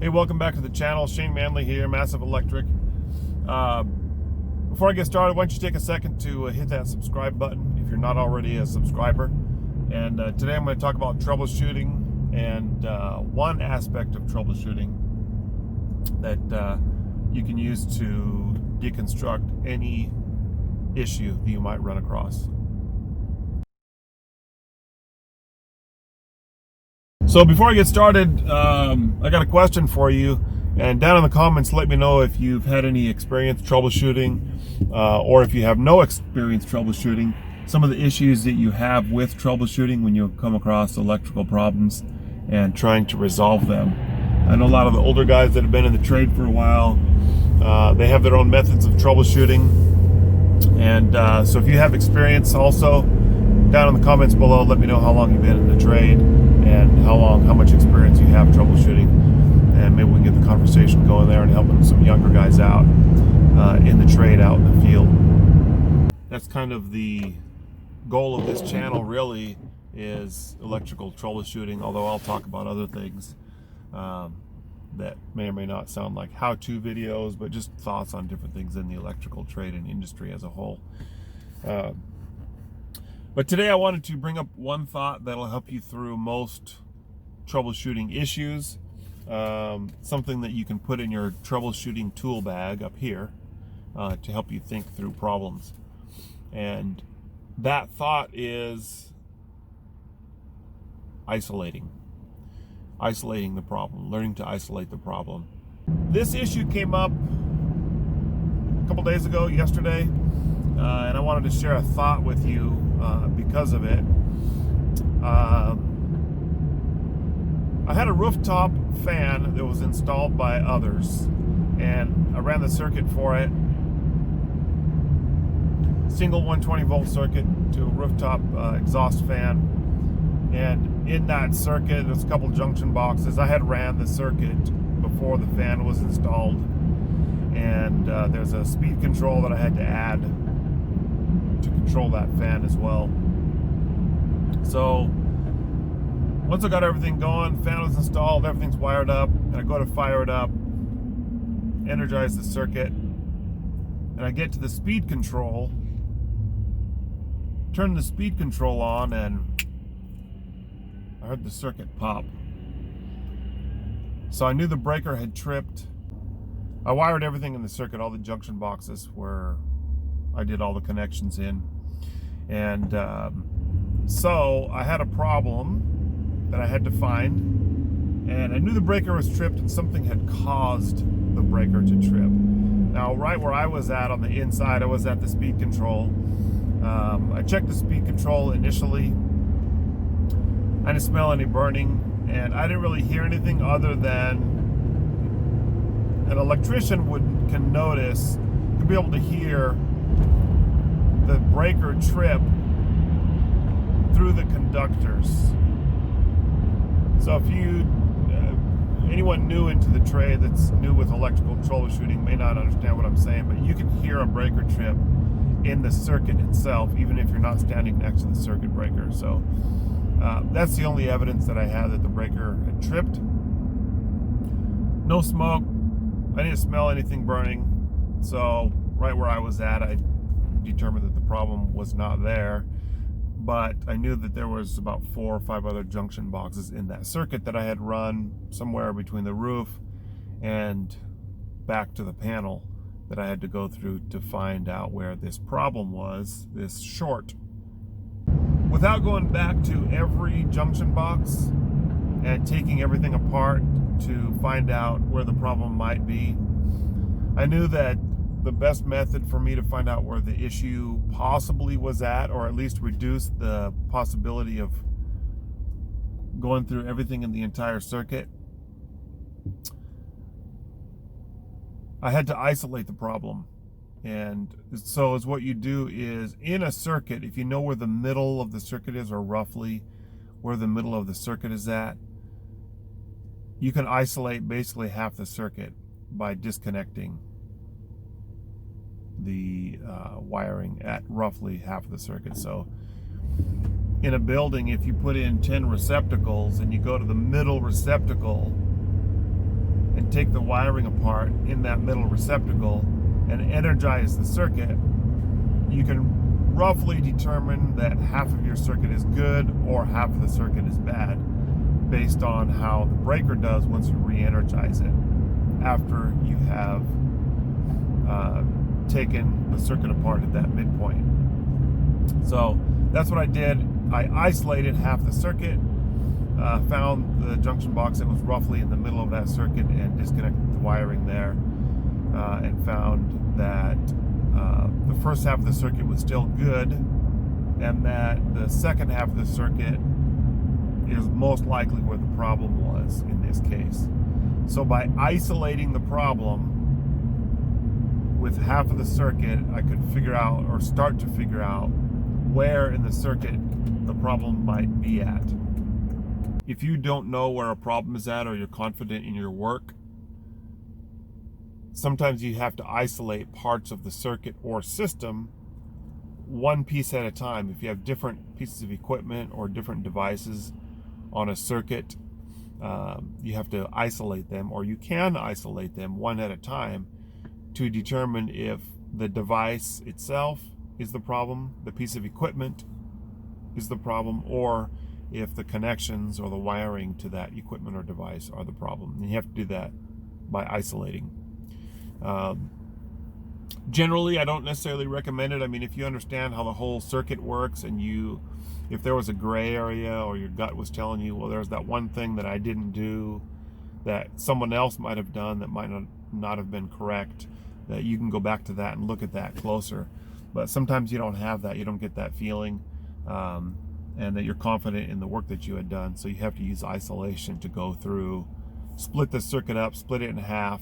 Hey, welcome back to the channel. Shane Manley here, Massive Electric. Before I get started, why don't you take a second to hit that subscribe button if you're not already a subscriber. And today I'm going to talk about troubleshooting and one aspect of troubleshooting that you can use to deconstruct any issue that you might run across. So before I get started, I got a question for you, and down in the comments let me know if you've had any experience troubleshooting or if you have no experience troubleshooting, some of the issues that you have with troubleshooting when you come across electrical problems and trying to resolve them. I know a lot of the older guys that have been in the trade for a while, they have their own methods of troubleshooting, and so if you have experience also, down in the comments below let me know how long you've been in the trade and how much experience you have troubleshooting, and maybe we can get the conversation going there and helping some younger guys out in the trade, out in the field. That's kind of the goal of this channel, really, is electrical troubleshooting, although I'll talk about other things that may or may not sound like how-to videos, but just thoughts on different things in the electrical trade and industry as a whole. But today I wanted to bring up one thought that'll help you through most troubleshooting issues, something that you can put in your troubleshooting tool bag up here to help you think through problems. And that thought is isolating the problem, learning to isolate the problem. This issue came up a couple days ago, yesterday, and I wanted to share a thought with you because of it. I had a rooftop fan that was installed by others, and I ran the circuit for it. Single 120 volt circuit to a rooftop exhaust fan, and in that circuit there's a couple junction boxes. I had ran the circuit before the fan was installed, and there's a speed control that I had to add to control that fan as well. So once I got everything going, fan was installed, everything's wired up, and I go to fire it up, energize the circuit, and I get to the speed control, turn the speed control on, and I heard the circuit pop. So I knew the breaker had tripped. I wired everything in the circuit, all the junction boxes where I did all the connections in, and so I had a problem that I had to find, and I knew the breaker was tripped and something had caused the breaker to trip. Now, right where I was at on the inside, I was at the speed control. I checked the speed control initially. I didn't smell any burning, and I didn't really hear anything other than an electrician can notice, could be able to hear the breaker trip through the conductors. So if anyone new into the trade that's new with electrical troubleshooting may not understand what I'm saying, but you can hear a breaker trip in the circuit itself, even if you're not standing next to the circuit breaker. So that's the only evidence that I had that the breaker had tripped. No smoke. I didn't smell anything burning. So right where I was at, I determined that the problem was not there, but I knew that there was about 4 or 5 other junction boxes in that circuit that I had run somewhere between the roof and back to the panel that I had to go through to find out where this problem was, this short. Without going back to every junction box and taking everything apart to find out where the problem might be, I knew that the best method for me to find out where the issue possibly was at, or at least reduce the possibility of going through everything in the entire circuit, I had to isolate the problem. And so is what you do is, in a circuit, if you know where the middle of the circuit is, or roughly where the middle of the circuit is at, you can isolate basically half the circuit by disconnecting the wiring at roughly half of the circuit. So in a building, if you put in 10 receptacles and you go to the middle receptacle take the wiring apart in that middle receptacle and energize the circuit, you can roughly determine that half of your circuit is good or half of the circuit is bad based on how the breaker does once you re-energize it after you have taken the circuit apart at that midpoint. So that's what I did. I isolated half the circuit, found the junction box that was roughly in the middle of that circuit and disconnected the wiring there, and found that the first half of the circuit was still good and that the second half of the circuit is most likely where the problem was in this case. So by isolating the problem with half of the circuit, I could figure out, or start to figure out, where in the circuit the problem might be at. If you don't know where a problem is at, or you're confident in your work, sometimes you have to isolate parts of the circuit or system one piece at a time. If you have different pieces of equipment or different devices on a circuit, you have to isolate them, or you can isolate them one at a time to determine if the device itself is the problem, the piece of equipment is the problem, or if the connections or the wiring to that equipment or device are the problem. And you have to do that by isolating. Generally, I don't necessarily recommend it. I mean, if you understand how the whole circuit works, and if there was a gray area, or your gut was telling you, well, there's that one thing that I didn't do that someone else might have done that might not have been correct, that you can go back to that and look at that closer. But sometimes you don't have that, you don't get that feeling, and that you're confident in the work that you had done. So you have to use isolation to go through, split the circuit up, split it in half,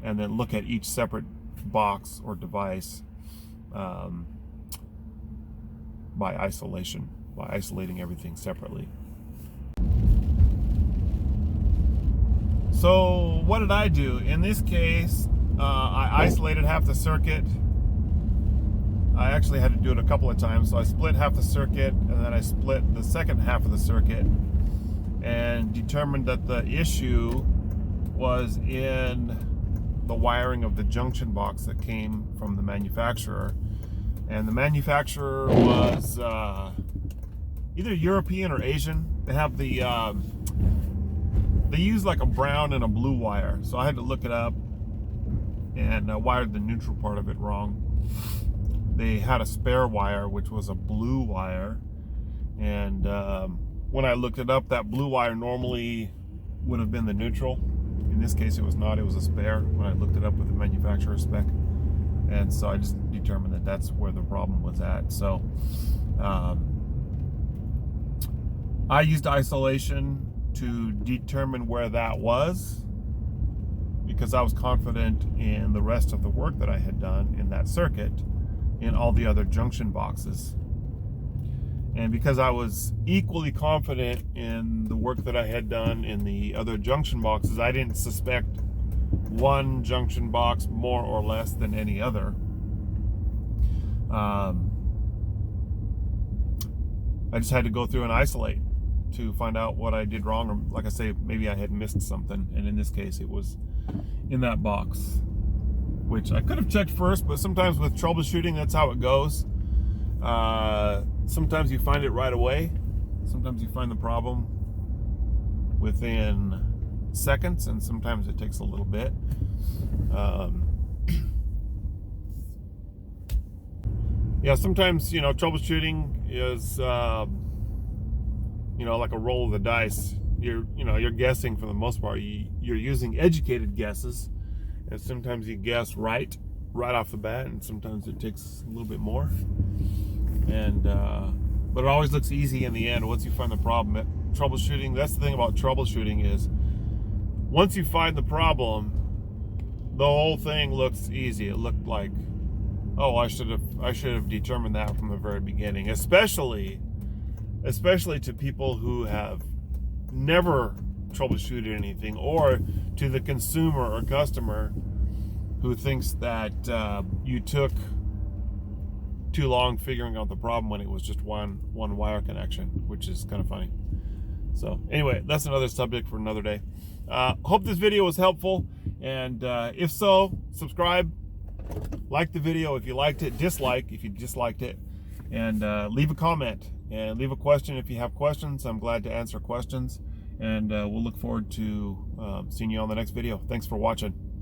and then look at each separate box or device by isolation, by isolating everything separately. So what did I do? In this case, I isolated half the circuit. I actually had to do it a couple of times. So I split half the circuit, and then I split the second half of the circuit, and determined that the issue was in the wiring of the junction box that came from the manufacturer. And the manufacturer was either European or Asian. They have the they use like a brown and a blue wire, so I had to look it up, and wired the neutral part of it wrong. They had a spare wire which was a blue wire, and when I looked it up, that blue wire normally would have been the neutral. In this case, it was not. It was a spare when I looked it up with the manufacturer spec. And so I just determined that that's where the problem was at. So I used isolation to determine where that was, because I was confident in the rest of the work that I had done in that circuit in all the other junction boxes. And because I was equally confident in the work that I had done in the other junction boxes, I didn't suspect one junction box more or less than any other. I just had to go through and isolate to find out what I did wrong, or like I say, maybe I had missed something, and in this case it was in that box, which I could have checked first, but sometimes with troubleshooting, that's how it goes. Sometimes you find it right away. Sometimes you find the problem within seconds, and sometimes it takes a little bit. Yeah, sometimes, troubleshooting is, like a roll of the dice. You're guessing for the most part. You're using educated guesses, and sometimes you guess right off the bat, and sometimes it takes a little bit more. And but it always looks easy in the end once you find the problem. Troubleshooting, that's the thing about troubleshooting, is once you find the problem, the whole thing looks easy. It looked like, oh, I should have determined that from the very beginning, especially to people who have never troubleshooted anything, or to the consumer or customer who thinks that you took too long figuring out the problem when it was just one wire connection, which is kind of funny. So anyway, that's another subject for another day. Hope this video was helpful. And if so, subscribe, like the video if you liked it, dislike if you disliked it, and leave a comment and leave a question if you have questions. I'm glad to answer questions, and we'll look forward to seeing you on the next video. Thanks for watching.